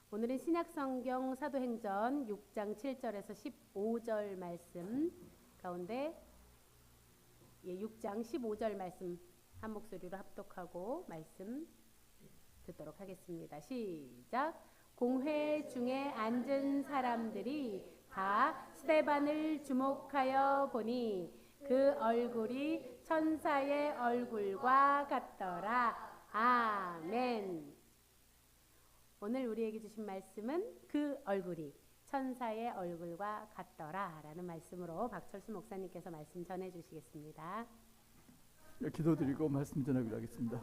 오늘은 신약성경 사도행전 6장 7절에서 15절 말씀 가운데 6장 15절 말씀 한 목소리로 합독하고 말씀 듣도록 하겠습니다. 시작. 공회 중에 앉은 사람들이 다 스데반을 주목하여 보니 그 얼굴이 천사의 얼굴과 같더라. 아멘. 오늘 우리에게 주신 말씀은 그 얼굴이 천사의 얼굴과 같더라 라는 말씀으로 박철수 목사님께서 말씀 전해 주시겠습니다. 기도드리고 말씀 전하기로 하겠습니다.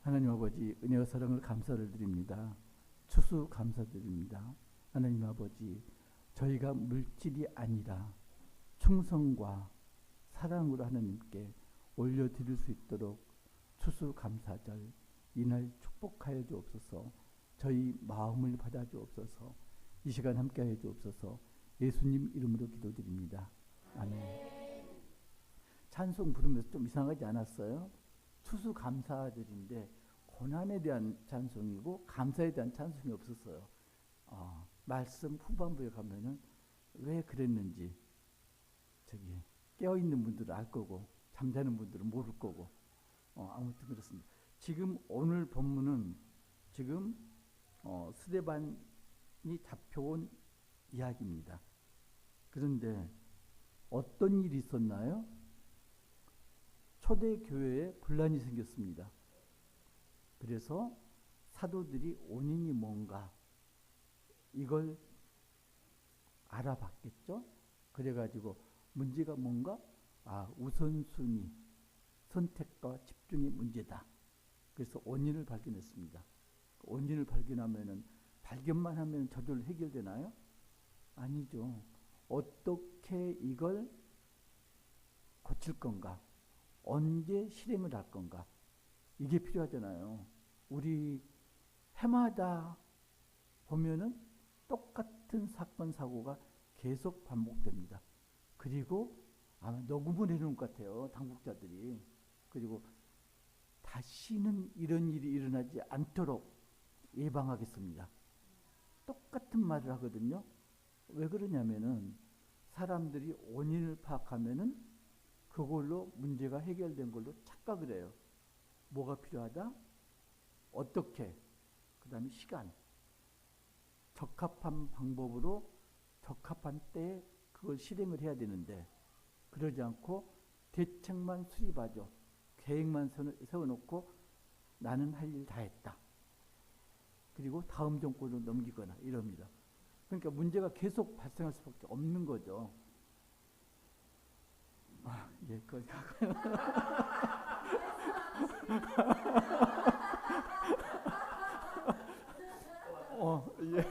하나님 아버지, 은혜와 사랑을 감사를 드립니다. 추수 감사드립니다. 하나님 아버지, 저희가 물질이 아니라 충성과 사랑으로 하나님께 올려드릴 수 있도록 추수 감사절 이날 축복하여 주옵소서. 저희 마음을 받아 주옵소서. 이 시간 함께하여 주옵소서. 예수님 이름으로 기도드립니다. 아멘. 찬송 부르면서 좀 이상하지 않았어요? 추수 감사절인데 고난에 대한 찬송이고 감사에 대한 찬송이 없었어요. 말씀 후반부에 가면은 왜 그랬는지 저기 깨어있는 분들은 알 거고 잠자는 분들은 모를 거고 아무튼 그렇습니다. 지금 오늘 본문은 지금 스데반이 잡혀온 이야기입니다. 그런데 어떤 일이 있었나요? 초대교회에 분란이 생겼습니다. 그래서 사도들이 원인이 뭔가 이걸 알아봤겠죠. 그래가지고 문제가 뭔가 우선순위 선택과 집중이 문제다. 그래서 원인을 발견했습니다. 원인을 발견만 하면 저절로 해결되나요? 아니죠. 어떻게 이걸 고칠 건가? 언제 실행을 할 건가? 이게 필요하잖아요. 우리 해마다 보면은 똑같은 사건 사고가 계속 반복됩니다. 그리고 아마 녹음을 해놓은 것 같아요. 당국자들이. 그리고 다시는 이런 일이 일어나지 않도록 예방하겠습니다. 똑같은 말을 하거든요. 왜 그러냐면은 사람들이 원인을 파악하면은 그걸로 문제가 해결된 걸로 착각을 해요. 뭐가 필요하다? 어떻게? 그 다음에 시간. 적합한 방법으로 적합한 때에 그걸 실행을 해야 되는데 그러지 않고 대책만 수립하죠. 계획만 세워놓고 나는 할 일 다 했다. 그리고 다음 정권으로 넘기거나 이럽니다. 그러니까 문제가 계속 발생할 수밖에 없는 거죠. 예, 거기 가고요. 예.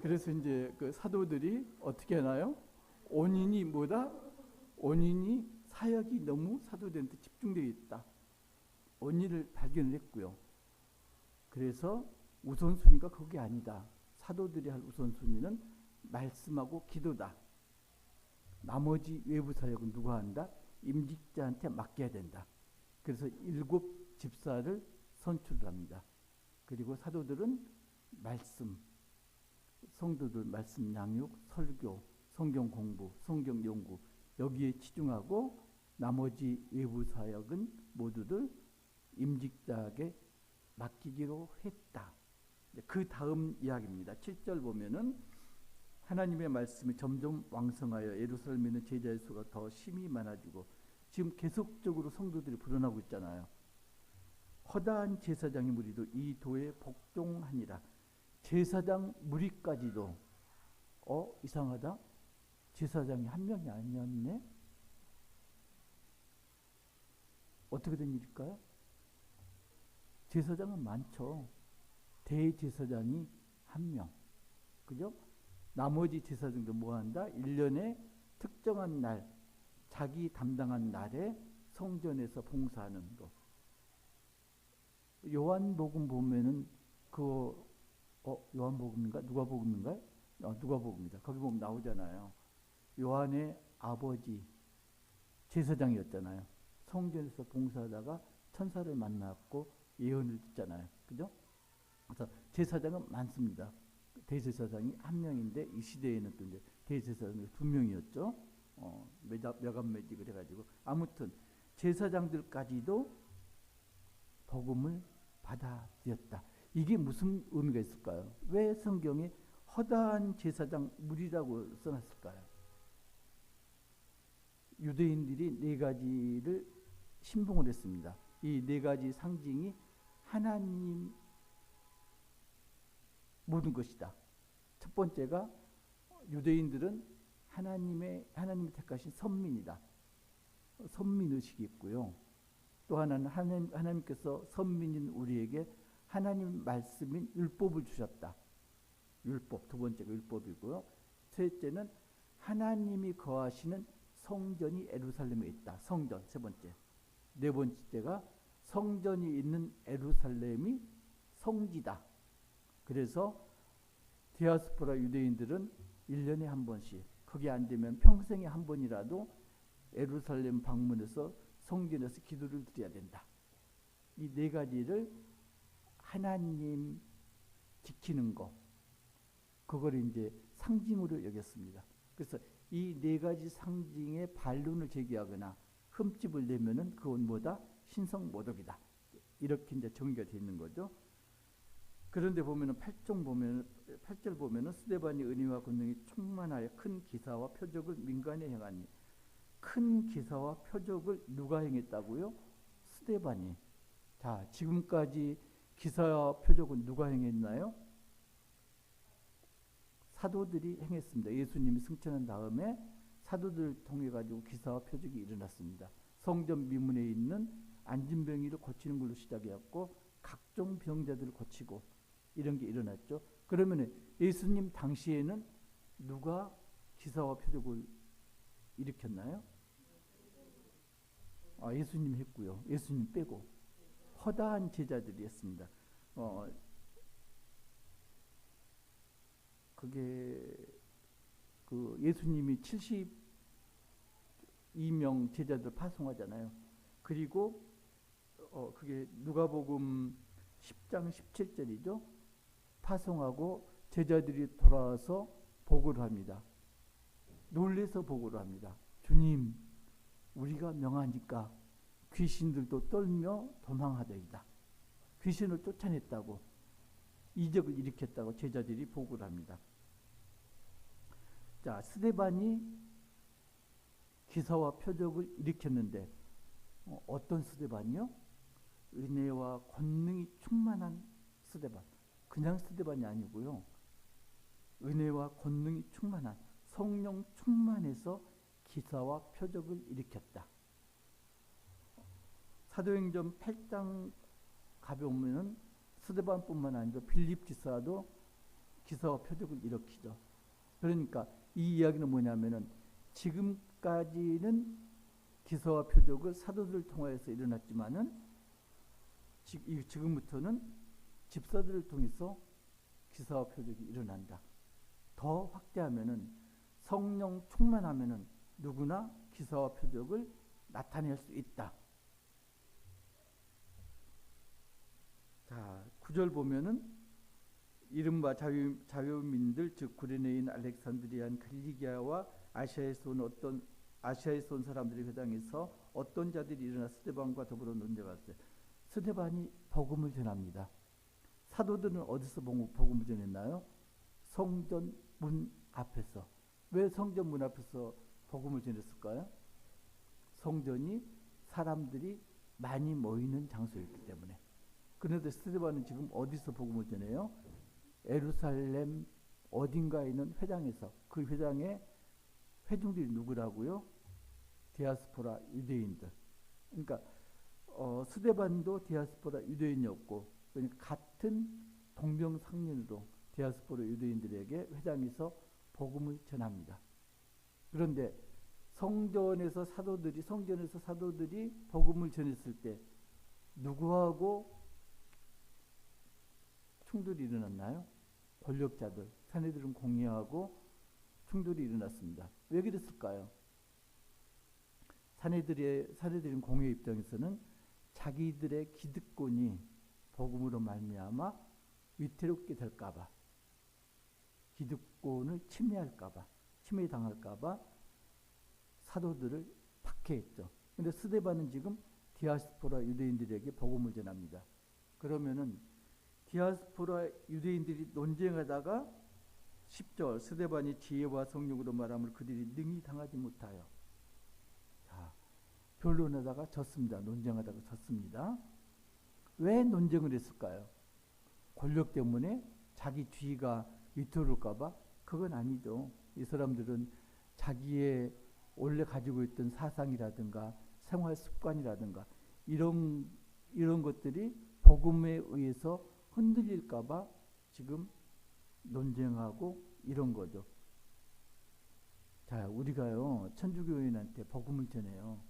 그래서 이제 그 사도들이 어떻게 하나요? 원인이 뭐다? 원인이 사역이 너무 사도들한테 집중되어 있다. 원인을 발견을 했고요. 그래서 우선순위가 그게 아니다. 사도들이 할 우선순위는 말씀하고 기도다. 나머지 외부 사역은 누가 한다? 임직자한테 맡겨야 된다. 그래서 7 집사를 선출합니다. 그리고 사도들은 말씀, 성도들 말씀 양육, 설교, 성경 공부, 성경 연구 여기에 치중하고 나머지 외부 사역은 모두들 임직자에게 맡기기로 했다. 그 다음 이야기입니다. 7절 보면은 하나님의 말씀이 점점 왕성하여 예루살렘에 있는 제자의 수가 더 심히 많아지고 지금 계속적으로 성도들이 불어나고 있잖아요. 허다한 제사장의 무리도 이 도에 복종하니라. 제사장 무리까지도 이상하다. 제사장이 한 명이 아니었네. 어떻게 된 일일까요? 제사장은 많죠. 대제사장이 한 명. 그죠? 나머지 제사장도 뭐 한다? 1년에 특정한 날, 자기 담당한 날에 성전에서 봉사하는 거. 요한복음 보면은 요한복음인가? 누가복음인가요? 누가복음입니다. 거기 보면 나오잖아요. 요한의 아버지 제사장이었잖아요. 성전에서 봉사하다가 천사를 만났고 예언을 듣잖아요. 그죠? 그래서 제사장은 많습니다. 대제사장이 한 명인데 이 시대에는 또 이제 대제사장이 두 명이었죠. 몇암매직을 해가지고 아무튼 제사장들까지도 복음을 받아들였다. 이게 무슨 의미가 있을까요? 왜 성경에 허다한 제사장 무리라고 써놨을까요? 유대인들이 네 가지를 신봉을 했습니다. 이 네 가지 상징이 하나님 모든 것이다. 첫 번째가 유대인들은 하나님이 택하신 선민이다. 선민 의식이 있고요. 또 하나는 하나님께서 선민인 우리에게 하나님 말씀인 율법을 주셨다. 율법, 두 번째가 율법이고요. 셋째는 하나님이 거하시는 성전이 에루살렘에 있다. 성전, 세 번째. 네 번째가 성전이 있는 에루살렘이 성지다. 그래서 디아스포라 유대인들은 1년에 한 번씩, 그게 안 되면 평생에 한 번이라도 에루살렘 방문해서 성전에서 기도를 드려야 된다. 이 네 가지를 하나님 지키는 거, 그걸 이제 상징으로 여겼습니다. 그래서 이 네 가지 상징에 반론을 제기하거나 흠집을 내면은 그건 뭐다? 신성모독이다. 이렇게 이제 정의가 되어 있는 거죠. 그런데 보면은 8절 보면은 스데반이 은혜와 권능이 충만하여 큰 기사와 표적을 민간에 행하니, 큰 기사와 표적을 누가 행했다고요? 스데반이. 자, 지금까지 기사와 표적은 누가 행했나요? 사도들이 행했습니다. 예수님이 승천한 다음에 사도들을 통해 가지고 기사와 표적이 일어났습니다. 성전 미문에 있는 안진병이를 고치는 걸로 시작해왔고 각종 병자들을 고치고 이런 게 일어났죠. 그러면 예수님 당시에는 누가 기사와 표적을 일으켰나요? 예수님 했고요. 예수님 빼고 허다한 제자들이 했습니다. 그게 그 예수님이 72명 제자들 파송하잖아요. 그리고 그게 누가복음 10장 17절이죠. 파송하고 제자들이 돌아와서 보고를 합니다. 놀래서 보고를 합니다. 주님, 우리가 명하니까 귀신들도 떨며 도망하더이다. 귀신을 쫓아냈다고, 이적을 일으켰다고 제자들이 보고를 합니다. 자, 스데반이 기사와 표적을 일으켰는데 어떤 스데반이요? 은혜와 권능이 충만한 스데반. 그냥 스데반이 아니고요. 은혜와 권능이 충만한, 성령 충만해서 기사와 표적을 일으켰다. 사도행전 8장 가보면은 스데반뿐만 아니라 빌립 지사도 기사와 표적을 일으키죠. 그러니까 이 이야기는 뭐냐면은 지금까지는 기사와 표적을 사도들을 통해서 일어났지만은 지금부터는 집사들을 통해서 기사와 표적이 일어난다. 더 확대하면은 성령 충만하면은 누구나 기사와 표적을 나타낼 수 있다. 자, 9절 보면은 이른바 자유민들, 즉 구레네인, 알렉산드리안, 갈리기아와 아시아에서 온 사람들이 회당에서 어떤 자들이 일어나 스데반과 더불어 논쟁하였어요. 스데반이 복음을 전합니다. 사도들은 어디서 복음을 전했나요? 성전 문 앞에서. 왜 성전 문 앞에서 복음을 전했을까요? 성전이 사람들이 많이 모이는 장소였기 때문에. 그런데 스데반은 지금 어디서 복음을 전해요? 예루살렘 어딘가에 있는 회당에서. 그 회당에 회중들이 누구라고요? 디아스포라 유대인들. 그러니까 스데반도 디아스포라 유대인이었고, 그러니까 같은 동병상련으로 디아스포라 유대인들에게 회당에서 복음을 전합니다. 그런데 성전에서 사도들이 복음을 전했을 때 누구하고 충돌이 일어났나요? 권력자들, 사내들은 공의하고 충돌이 일어났습니다. 왜 그랬을까요? 사내들인 공의 입장에서는 자기들의 기득권이 복음으로 말미암아 위태롭게 될까봐, 기득권을 침해할까봐, 침해당할까봐 사도들을 박해했죠. 근데 스데반은 지금 디아스포라 유대인들에게 복음을 전합니다. 그러면은 디아스포라 유대인들이 논쟁하다가 10절 스데반이 지혜와 성령으로 말함을 그들이 능히 당하지 못하여. 자, 변론하다가 졌습니다. 논쟁하다가 졌습니다. 왜 논쟁을 했을까요? 권력 때문에 자기 주의가 위태로울까봐? 그건 아니죠. 이 사람들은 자기의 원래 가지고 있던 사상이라든가 생활 습관이라든가 이런 것들이 복음에 의해서 흔들릴까봐 지금 논쟁하고 이런 거죠. 자, 우리가요 천주교인한테 복음을 전해요.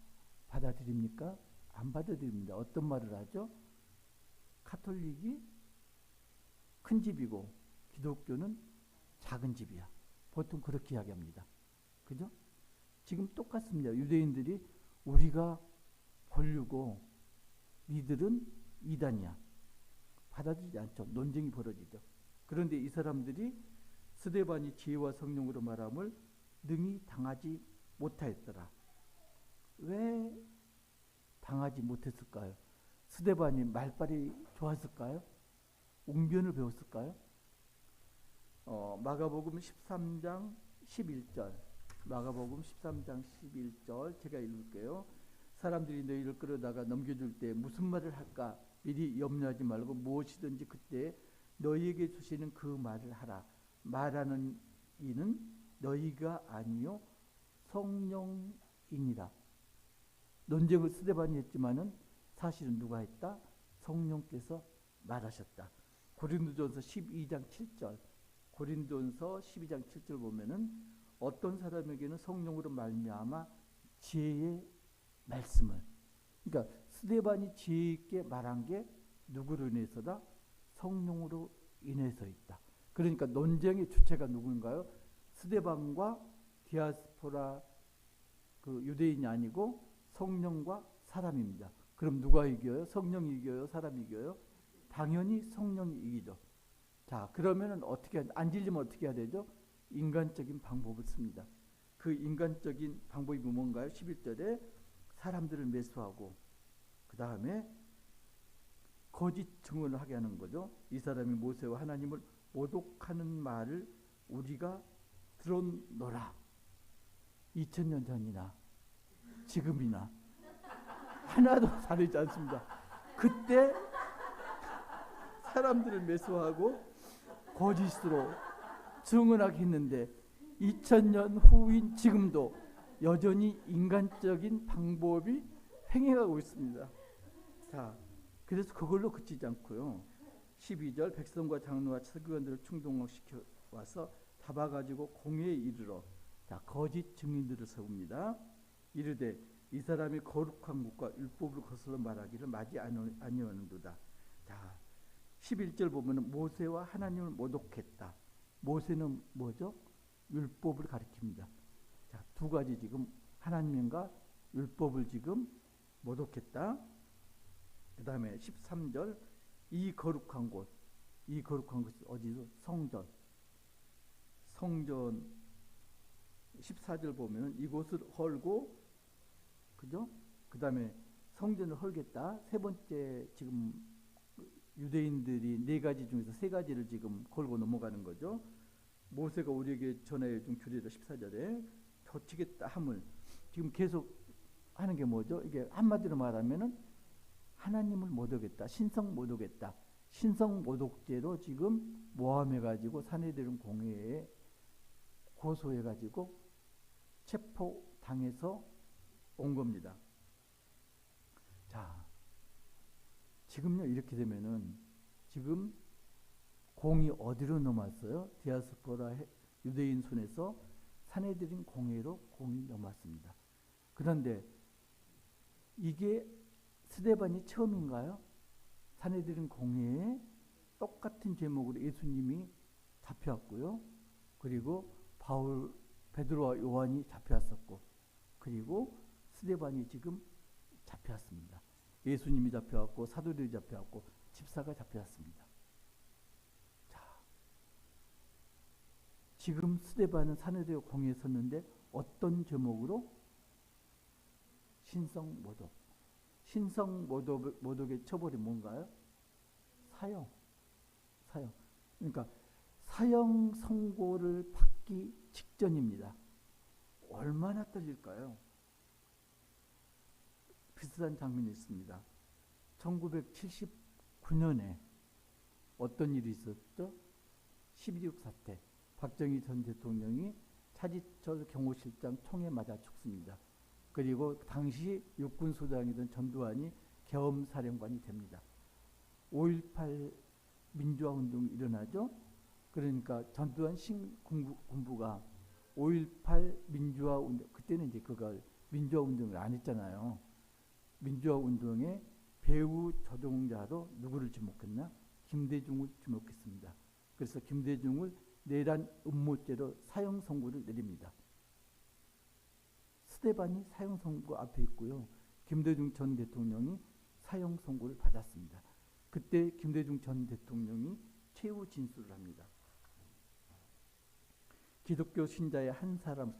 받아들입니까? 안 받아들입니다. 어떤 말을 하죠? 카톨릭이 큰 집이고 기독교는 작은 집이야. 보통 그렇게 이야기합니다. 그죠? 지금 똑같습니다. 유대인들이 우리가 권류고 니들은 이단이야. 받아들이지 않죠. 논쟁이 벌어지죠. 그런데 이 사람들이 스데반이 지혜와 성령으로 말함을 능히 당하지 못하였더라. 왜 당하지 못했을까요? 스데반이 말빨이 좋았을까요? 웅변을 배웠을까요? 마가복음 13장 11절, 마가복음 13장 11절 제가 읽을게요. 사람들이 너희를 끌어다가 넘겨줄 때 무슨 말을 할까 미리 염려하지 말고 무엇이든지 그때 너희에게 주시는 그 말을 하라. 말하는 이는 너희가 아니요 성령이니라. 논쟁을 스데반이 했지만은 사실은 누가 했다? 성령께서 말하셨다. 고린도전서 12장 7절, 고린도전서 12장 7절 보면은 어떤 사람에게는 성령으로 말미암아 지혜의 말씀을, 그러니까 스데반이 지혜 있게 말한 게 누구로 인해서다? 성령으로 인해서 있다. 그러니까 논쟁의 주체가 누구인가요? 스데반과 디아스포라 그 유대인이 아니고 성령과 사람입니다. 그럼 누가 이겨요? 성령이 이겨요? 사람이 이겨요? 당연히 성령이 이기죠. 자, 그러면은 어떻게 안 질리면 어떻게 해야 되죠? 인간적인 방법을 씁니다. 그 인간적인 방법이 뭔가요? 11절에 사람들을 매수하고 그 다음에 거짓 증언을 하게 하는 거죠. 이 사람이 모세와 하나님을 모독하는 말을 우리가 들었노라. 2000년 전이나 지금이나 하나도 다르지 않습니다. 그때 사람들을 매수하고 거짓으로 증언하게 했는데 2000년 후인 지금도 여전히 인간적인 방법이 행해가고 있습니다. 자, 그래서 그걸로 그치지 않고요. 12절 백성과 장로와 서기관들을 충동시켜 와서 잡아가지고 공회에 이르러 자, 거짓 증인들을 세웁니다. 이르되 이 사람이 거룩한 것과 율법을 거슬러 말하기를 마지 아니하는도다. 자, 11절 보면은 모세와 하나님을 모독했다. 모세는 뭐죠? 율법을 가리킵니다. 자, 두 가지 지금 하나님과 율법을 지금 모독했다. 그 다음에 13절 이 거룩한 곳, 이 거룩한 것이 어디서? 성전. 성전 14절 보면 이곳을 헐고, 그죠? 그 다음에 성전을 헐겠다. 세 번째 지금 유대인들이 네 가지 중에서 세 가지를 지금 걸고 넘어가는 거죠. 모세가 우리에게 전하여 준 규례를 14절에 덧치겠다 함을 지금 계속 하는 게 뭐죠? 이게 한마디로 말하면은 하나님을 모독했다. 신성 모독했다. 신성 모독죄로 지금 모함해가지고 사내들은 공회에 고소해가지고 체포당해서 온 겁니다. 자, 지금요 이렇게 되면은 지금 공이 어디로 넘어왔어요? 디아스포라 유대인 손에서 사내들인 공회로 공이 넘어왔습니다. 그런데 이게 스데반이 처음인가요? 사내들인 공회에 똑같은 제목으로 예수님이 잡혀왔고요. 그리고 바울, 베드로와 요한이 잡혀왔었고, 그리고 스데반이 지금 잡혀왔습니다. 예수님이 잡혀왔고 사도들이 잡혀왔고 집사가 잡혀왔습니다. 자, 지금 스데반은 사내들의 공에 섰는데 어떤 제목으로? 신성모독. 신성모독의 처벌이 뭔가요? 사형. 그러니까 사형 선고를 받기 직전입니다. 얼마나 떨릴까요? 비슷한 장면이 있습니다. 1979년에 어떤 일이 있었죠? 12.6 사태. 박정희 전 대통령이 차지철 경호실장 총에 맞아 죽습니다. 그리고 당시 육군소장이던 전두환이 계엄사령관이 됩니다. 5.18 민주화운동이 일어나죠. 그러니까 전두환 신군부가 5.18 민주화운동, 그때는 이제 그걸 민주화운동을 안 했잖아요. 민주화운동에 배후 조종자로 누구를 지목했나? 김대중을 지목했습니다. 그래서 김대중을 내란 음모죄로 사형 선고를 내립니다. 스데반이 사형 선고 앞에 있고요. 김대중 전 대통령이 사형 선고를 받았습니다. 그때 김대중 전 대통령이 최후 진술을 합니다. 기독교 신자의 한 사람,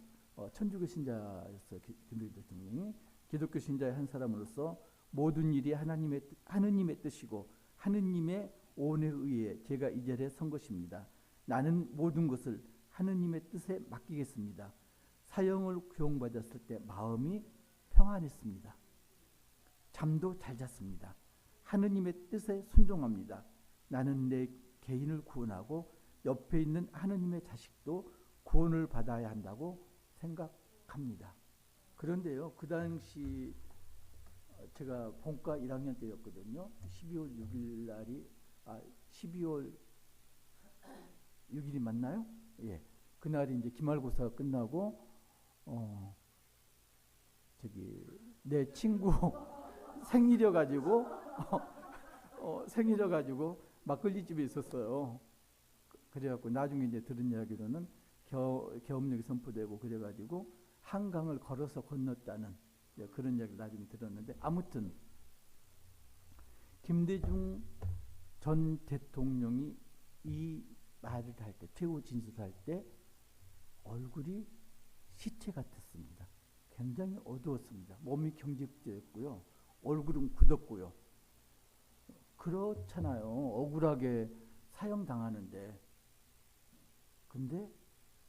천주교 신자였어요. 김대중 대통령이. 기독교 신자의 한 사람으로서 모든 일이 하느님의 뜻이고 하느님의 온에 의해 제가 이 자리에 선 것입니다. 나는 모든 것을 하느님의 뜻에 맡기겠습니다. 사형을 구형받았을 때 마음이 평안했습니다. 잠도 잘 잤습니다. 하느님의 뜻에 순종합니다. 나는 내 개인을 구원하고 옆에 있는 하느님의 자식도 구원을 받아야 한다고 생각합니다. 그런데요, 그 당시 제가 본과 1학년 때였거든요. 12월 6일 날이 12월 6일이 맞나요? 예. 그날이 이제 기말고사가 끝나고 내 친구 생일이어 가지고 막걸리 집에 있었어요. 그래갖고 나중에 이제 들은 이야기로는 계엄령이 선포되고 그래가지고 한강을 걸어서 건넜다는 그런 이야기를 나중에 들었는데, 아무튼 김대중 전 대통령이 이 말을 할 때, 최후 진술할 때 얼굴이 시체 같았습니다. 굉장히 어두웠습니다. 몸이 경직되었고요. 얼굴은 굳었고요. 그렇잖아요. 억울하게 사형당하는데. 근데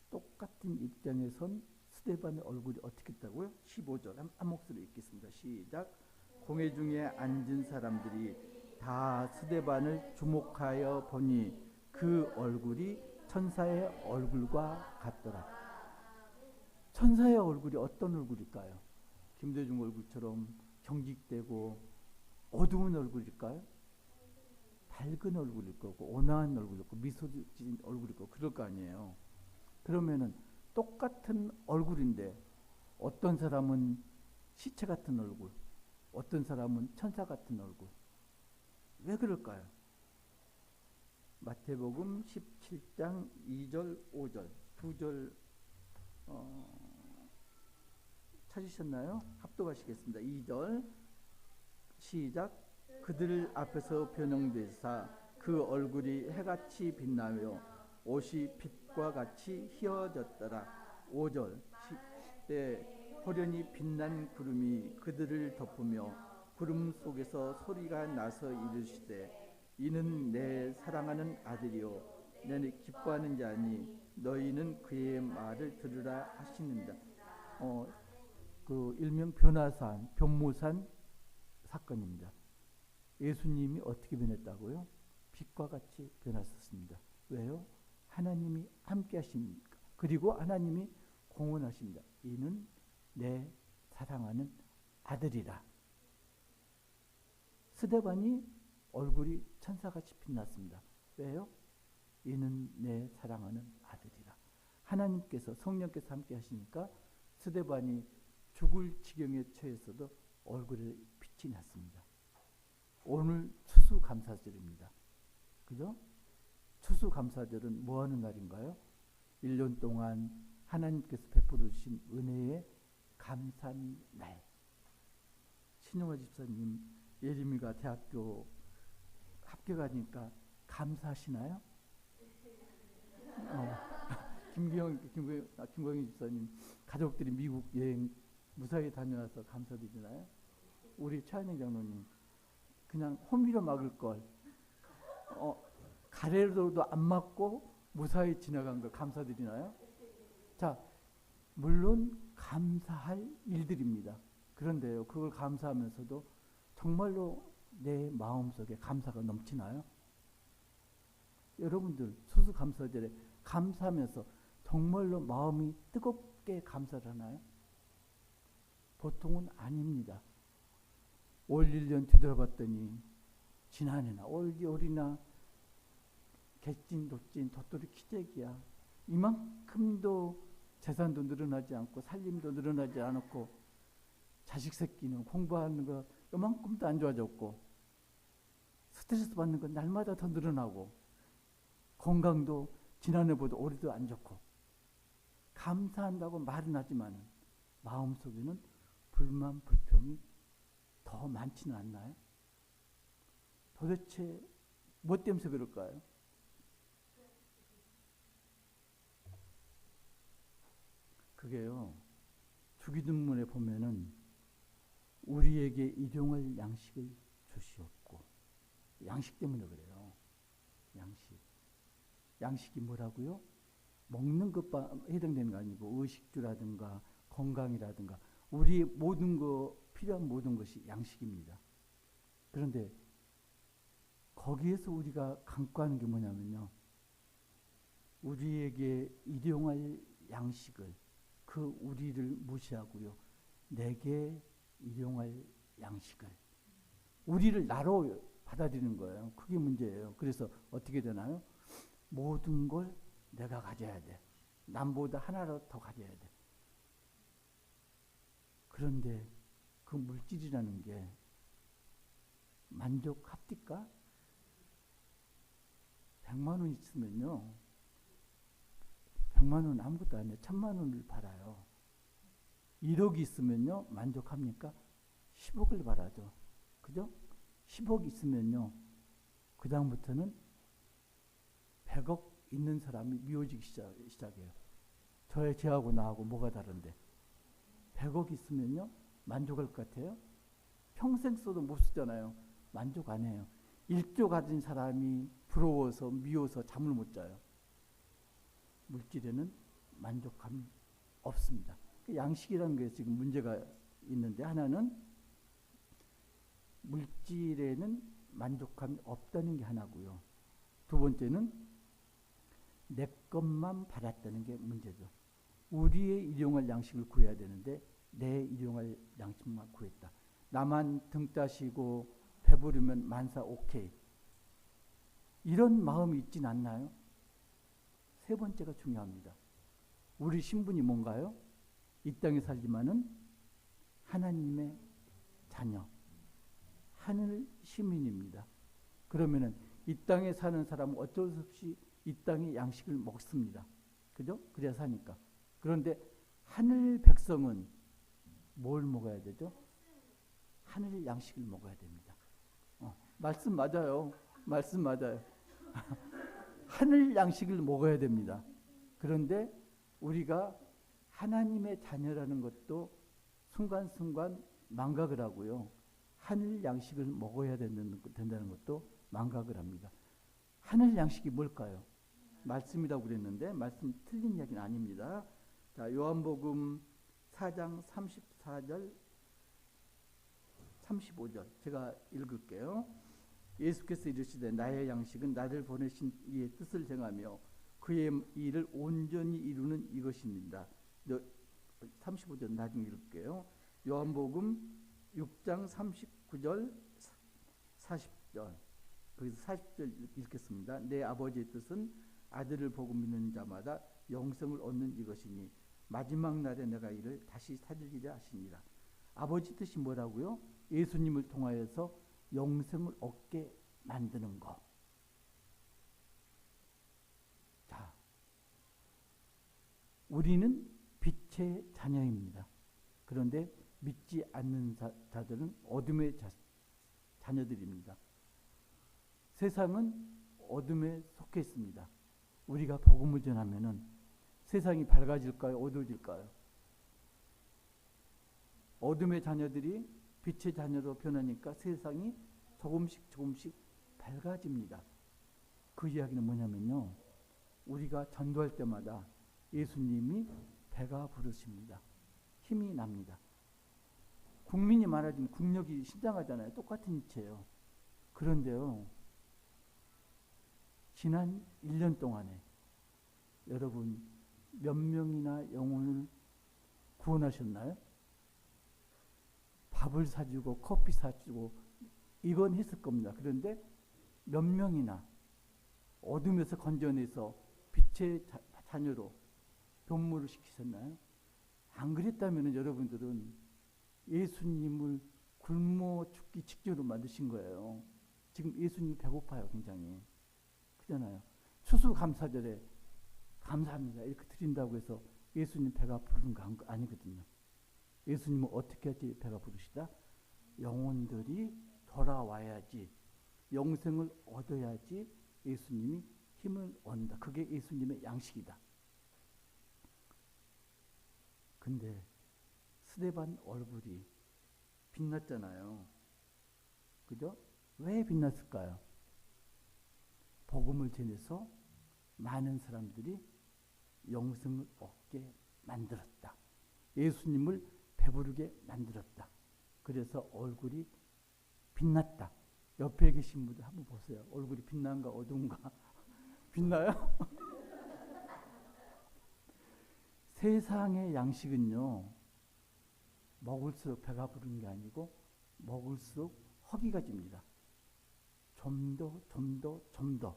똑같은 입장에 선 스데반의 얼굴이 어떻게 했다고요? 15절 한 목소리 읽겠습니다. 시작. 공회 중에 앉은 사람들이 다 스데반을 주목하여 보니 그 얼굴이 천사의 얼굴과 같더라. 천사의 얼굴이 어떤 얼굴일까요? 김대중 얼굴처럼 경직되고 어두운 얼굴일까요? 밝은 얼굴일 거고 온화한 얼굴일 거고 미소 지은 얼굴일 거고 그럴 거 아니에요. 그러면은 똑같은 얼굴인데 어떤 사람은 시체 같은 얼굴, 어떤 사람은 천사 같은 얼굴. 왜 그럴까요? 마태복음 17장 2절 5절 두 절 찾으셨나요? 합독하시겠습니다. 2절 시작. 그들 앞에서 변형되사 그 얼굴이 해같이 빛나며 옷이 빛과 같이 희어졌더라. 5절 때 호련히 빛난 구름이 그들을 덮으며 구름 속에서 소리가 나서 이르시되 이는 내 사랑하는 아들이요 내는 기뻐하는 자니 너희는 그의 말을 들으라 하시는다. 그 일명 변모산 사건입니다. 예수님이 어떻게 변했다고요? 빛과 같이 변하셨습니다. 왜요? 하나님이 함께 하십니까? 그리고 하나님이 공언하십니다. 이는 내 사랑하는 아들이라. 스데반이 얼굴이 천사같이 빛났습니다. 왜요? 이는 내 사랑하는 아들이라. 하나님께서 성령께서 함께 하시니까 스데반이 죽을 지경에 처했어도 얼굴에 빛이 났습니다. 오늘 추수감사절입니다. 그죠? 추수감사절은 뭐 하는 날인가요? 1년 동안 하나님께서 베풀어 주신 은혜에 감사한 날. 신용화 집사님 예림이가 대학교 합격하니까 감사하시나요? 김광희 집사님 가족들이 미국 여행 무사히 다녀와서 감사드리나요? 우리 최한영 장로님 그냥 호미로 막을 걸 가래로도 안 맞고 무사히 지나간 걸 감사드리나요? 자, 물론 감사할 일들입니다. 그런데요, 그걸 감사하면서도 정말로 내 마음속에 감사가 넘치나요? 여러분들 수수감사절에 감사하면서 정말로 마음이 뜨겁게 감사를 하나요? 보통은 아닙니다. 올 1년 뒤돌아봤더니 지난해나 올 겨울이나 개찐 도찐 도토리 키재기야. 이만큼도 재산도 늘어나지 않고 살림도 늘어나지 않았고 자식 새끼는 공부하는 거 이만큼도 안 좋아졌고 스트레스 받는 건 날마다 더 늘어나고 건강도 지난해보다 올해도 안 좋고 감사한다고 말은 하지만 마음속에는 불만 불평이 더 많지는 않나요? 도대체 뭐 때문에 그럴까요? 그게요, 주기도문에 보면은 우리에게 일용할 양식을 주시옵고, 양식 때문에 그래요. 양식이 뭐라고요? 먹는 것만 해당되는 거 아니고 의식주라든가 건강이라든가 우리의 모든 거 필요한 모든 것이 양식입니다. 그런데 거기에서 우리가 간과하는 게 뭐냐면요, 우리에게 일용할 양식을 그 우리를 무시하고요, 내게 일용할 양식을 우리를 나로 받아들이는 거예요. 그게 문제예요. 그래서 어떻게 되나요? 모든 걸 내가 가져야 돼. 남보다 하나라도 더 가져야 돼. 그런데 그 물질이라는 게 만족합니까? 100만 원 있으면요, 100만 원 아무것도 안 해. 1000만 원을 받아요. 1억이 있으면요, 만족합니까? 10억을 받아죠. 그죠? 10억 있으면요, 그 다음부터는 100억 있는 사람이 미워지기 시작해요. 저하고 나하고 뭐가 다른데? 100억 있으면요, 만족할 것 같아요? 평생 써도 못 쓰잖아요. 만족 안 해요. 1조 가진 사람이 부러워서 미워서 잠을 못 자요. 물질에는 만족감이 없습니다. 양식이라는 게 지금 문제가 있는데, 하나는 물질에는 만족감이 없다는 게 하나고요. 두 번째는 내 것만 받았다는 게 문제죠. 우리의 일용할 양식을 구해야 되는데 내 일용할 양식만 구했다. 나만 등 따시고 배부르면 만사 오케이. 이런 마음이 있진 않나요? 세 번째가 중요합니다. 우리 신분이 뭔가요? 이 땅에 살지만은 하나님의 자녀, 하늘 시민입니다. 그러면은 이 땅에 사는 사람은 어쩔 수 없이 이 땅의 양식을 먹습니다. 그죠? 그래야 사니까. 그런데 하늘 백성은 뭘 먹어야 되죠? 하늘 양식을 먹어야 됩니다. 말씀 맞아요. 말씀 맞아요. 하늘 양식을 먹어야 됩니다. 그런데 우리가 하나님의 자녀라는 것도 순간순간 망각을 하고요, 하늘 양식을 먹어야 된다는 것도 망각을 합니다. 하늘 양식이 뭘까요? 말씀이라고 그랬는데 말씀 틀린 이야기는 아닙니다. 자, 요한복음 4장 34절 35절 제가 읽을게요. 예수께서 이르시되 나의 양식은 나를 보내신 이의 뜻을 행하며 그의 일을 온전히 이루는 이것입니다. 35절 나중에 읽을게요. 요한복음 6장 39절 40절 거기서 40절 읽겠습니다. 내 아버지의 뜻은 아들을 보고 믿는 자마다 영생을 얻는 이것이니 마지막 날에 내가 이를 다시 살리리라 하시니라. 아버지 뜻이 뭐라고요? 예수님을 통하여서 영생을 얻게 만드는 것. 자, 우리는 빛의 자녀입니다. 그런데 믿지 않는 자들은 어둠의 자녀들입니다. 세상은 어둠에 속해 있습니다. 우리가 복음을 전하면은 세상이 밝아질까요? 어두워질까요? 어둠의 자녀들이 빛의 자녀로 변하니까 세상이 조금씩 밝아집니다. 그 이야기는 뭐냐면요, 우리가 전도할 때마다 예수님이 배가 부르십니다. 힘이 납니다. 국민이 많아지면 국력이 신장하잖아요. 똑같은 이치예요. 그런데요, 지난 1년 동안에 여러분 몇 명이나 영혼을 구원하셨나요? 밥을 사주고 커피 사주고 이건 했을 겁니다. 그런데 몇 명이나 어둠에서 건져내서 빛의 자녀로 변모를 시키셨나요? 안 그랬다면 여러분들은 예수님을 굶어 죽기 직전으로 만드신 거예요. 지금 예수님 배고파요. 굉장히. 그잖아요. 추수감사절에 감사합니다 이렇게 드린다고 해서 예수님 배가 부르는 거 아니거든요. 예수님은 어떻게 하지 배가 부르시다? 영혼들이 돌아와야지, 영생을 얻어야지 예수님이 힘을 얻는다. 그게 예수님의 양식이다. 근데 스데반 얼굴이 빛났잖아요. 그죠? 왜 빛났을까요? 복음을 전해서 많은 사람들이 영생을 얻게 만들었다. 예수님을 배부르게 만들었다. 그래서 얼굴이 빛났다. 옆에 계신 분들 한번 보세요. 얼굴이 빛난가 어두운가? 빛나요? 세상의 양식은요, 먹을수록 배가 부르는 게 아니고 먹을수록 허기가 집니다. 좀 더.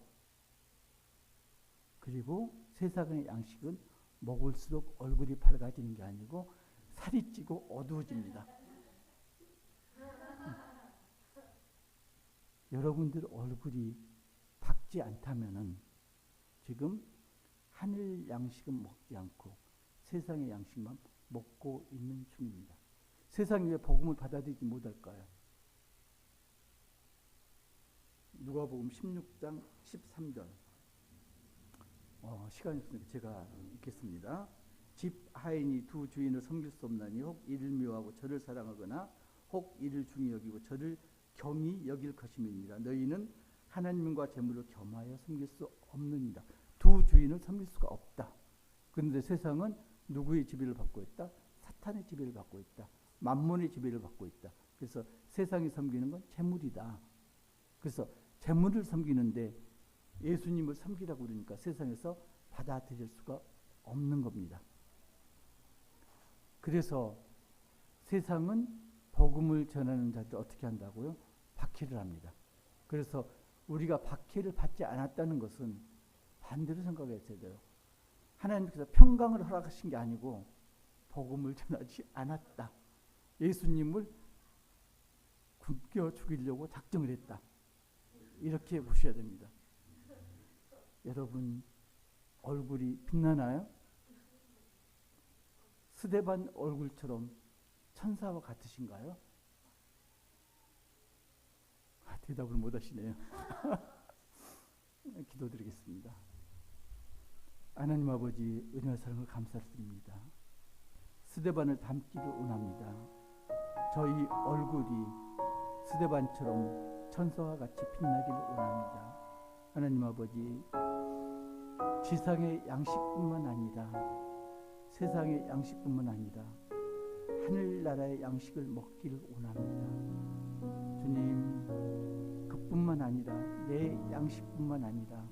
그리고 세상의 양식은 먹을수록 얼굴이 밝아지는 게 아니고 살이 찌고 어두워집니다. 여러분들 얼굴이 밝지 않다면은 지금 하늘 양식은 먹지 않고 세상의 양식만 먹고 있는 중입니다. 세상이 왜 복음을 받아들이지 못할까요? 누가복음 16장 13절. 시간이 없으니까 제가 읽겠습니다. 집 하인이 두 주인을 섬길 수 없나니 혹 이를 미워하고 저를 사랑하거나 혹 이를 중히 여기고 저를 경히 여길 것임이니라. 너희는 하나님과 재물을 겸하여 섬길 수 없느니라. 두 주인을 섬길 수가 없다. 그런데 세상은 누구의 지배를 받고 있다? 사탄의 지배를 받고 있다. 만몬의 지배를 받고 있다. 그래서 세상이 섬기는 건 재물이다. 그래서 재물을 섬기는데 예수님을 섬기라고 그러니까 세상에서 받아들일 수가 없는 겁니다. 그래서 세상은 복음을 전하는 자들 어떻게 한다고요? 박해를 합니다. 그래서 우리가 박해를 받지 않았다는 것은 반대로 생각했어야 돼요. 하나님께서 평강을 허락하신 게 아니고 복음을 전하지 않았다. 예수님을 굶겨 죽이려고 작정을 했다. 이렇게 보셔야 됩니다. 여러분 얼굴이 빛나나요? 스데반 얼굴처럼 천사와 같으신가요? 대답을 못 하시네요. 기도드리겠습니다. 하나님 아버지, 은혜와 사랑을 감사드립니다. 스데반을 닮기를 원합니다. 저희 얼굴이 스데반처럼 천사와 같이 빛나기를 원합니다. 하나님 아버지, 지상의 양식뿐만 아니라 세상의 양식뿐만 아니라 하늘나라의 양식을 먹기를 원합니다. 주님, 그뿐만 아니라 내 양식뿐만 아니라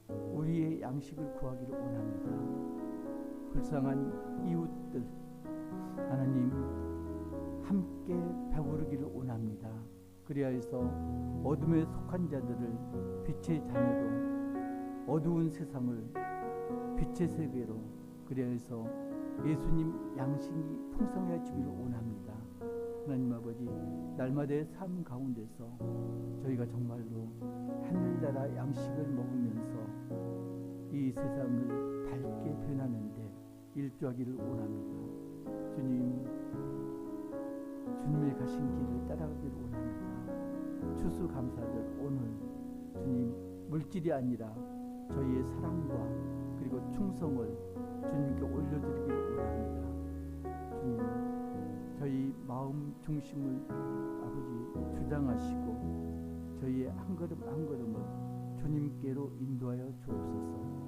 우리의 양식을 구하기를 원합니다. 불쌍한 이웃들 하나님 함께 배부르기를 원합니다. 그리하여서 어둠에 속한 자들을 빛의 자녀로, 어두운 세상을 빛의 세계로, 그리하여서 예수님 양식이 풍성해지기를 원합니다. 하나님 아버지, 날마다의 삶 가운데서 저희가 정말로 하늘나라 양식을 먹으면서 이 세상을 밝게 변하는데 일조하기를 원합니다. 주님, 주님의 가신 길을 따라가기를 원합니다. 추수감사절 오늘 주님 물질이 아니라 저희의 사랑과 그리고 충성을 주님께 올려드리기를 원합니다. 주님, 저희 마음 중심을 아버지 주장하시고 저희의 한 걸음 한 걸음을 주님께로 인도하여 주옵소서.